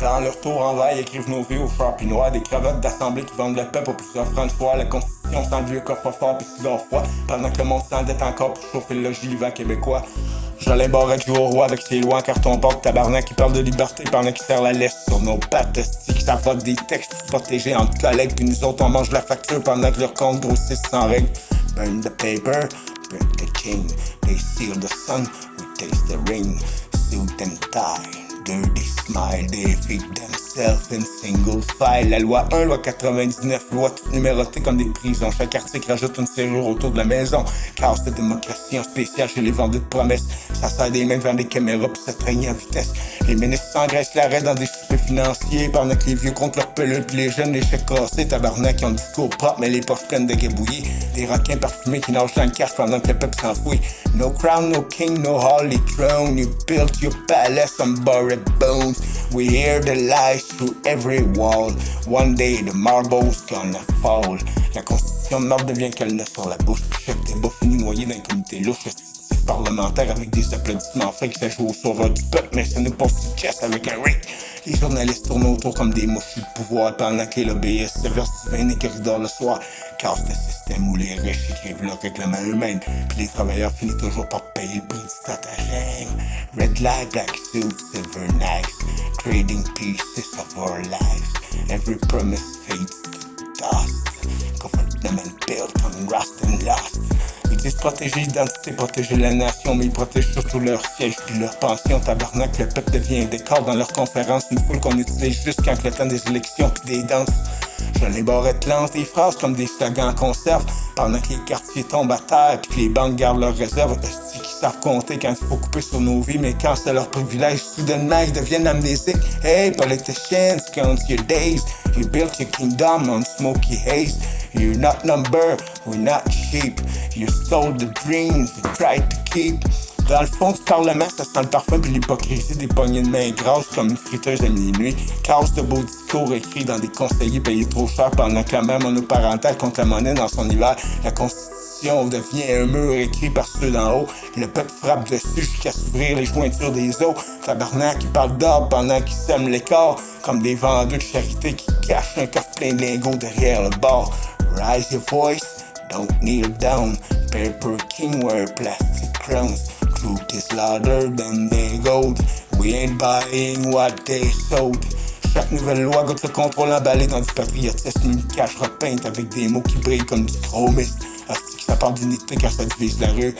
Dans leur tour en vaille, écrivent nos vies au Sharpie noir. Des cravates d'assemblée qui vendent le peuple au plusieurs francs de fois. La constitution sans le vieux coffre-fort pis cigare froid. Pendant que le monde s'endette encore pour chauffer le logis l'hiver québécois. Jolin Barrette joue au roi avec ses lois en carton-pâte. Tabarnak qui parle de liberté pendant qu'il serre la laisse sur nos pattes. Qui ça vote des textes protégés entre collègues. Puis nous autres on mange la facture pendant que leurs comptes grossissent sans règle. Burn the paper, break the chain. They seal the sun, we taste the rain. Suit and tie. Dirty smile, they feed themselves in single file. La loi 1, loi 99, loi toutes numérotées comme des prisons. Chaque article rajoute une serrure autour de la maison. Chaos de démocratie en spécial chez les vendeurs de promesses. Ça sert des mains vers des caméras pour se traîner en vitesse. Les ministres s'engraissent l'arrêt dans des soupers financiers. Pendant que les vieux comptent leur pelule puis les jeunes les chèques cassés. Tabarnak qui ont le discours propre mais les poches pleines de gabouillis. Des requins parfumés qui nagent dans le cash pendant que le peuple s'enfouit. No crown, no king, no holy throne. You built your palace on borrowed bones. We hear the lies through every wall. One day the marble's gonna fall. La constitution de marbre devient qu'elle ne sur la bouche. Puis chaque débat finit noyé dans un comité louche. Parlementaire avec des applaudissements frais qui ça joue au sauveur du peuple, mais ça nous passe du chest avec un rake. Les journalistes tournent autour comme des mouches du pouvoir pendant que les lobbyistes se versent du vin des corridors le soir. Casse le système où les riches écrivent leurs règlements eux-mêmes, puis les travailleurs finissent toujours par payer le prix du stratagème. Red light, black suit, silver knives, trading pieces of our lives. Every promise fades to dust. Government built on rust and lust. Ils disent protéger l'identité, protéger la nation, mais ils protègent surtout leur siège puis leur pension. Tabarnak, le peuple devient un décor dans leurs conférences, une foule qu'on utilise juste quand le temps des élections puis des danses. Jolin Barrette lance des phrases comme des slogans en conserve, pendant que les quartiers tombent à terre puis que les banques gardent leurs réserves. Qui savent compter quand il faut couper sur nos vies, mais quand c'est leur privilège, soudainement ils deviennent amnésiques. Hey, politicians, count your days. You built your kingdom on smoky haze. You're not number, we're not cheap. You stole the dreams you tried to keep. Dans le fond du parlement, ça sent le parfum puis l'hypocrisie des poignées de main grasses comme une friteuse à minuit. Chaos de beaux discours écrits dans des conseillers payés trop cher pendant que la mère monoparentale contre la monnaie dans son hiver. La constitution devient un mur écrit par ceux d'en haut. Le peuple frappe dessus jusqu'à s'ouvrir les jointures des os. Tabarnak qui parle d'ordre pendant qu'ils sèment l'écart. Comme des vendeurs de charité qui cachent un coffre plein de lingots derrière le bar. Rise your voice, don't kneel down. Paper king wear plastic crowns. Truth is louder than their gold. We ain't buying what they sold. Chaque nouvelle loi goûte le contrôle emballé dans du patriotisme. Une cache repeinte avec des mots qui brillent comme du chromiste. Asti que ça parle d'unité car ça divise la rue.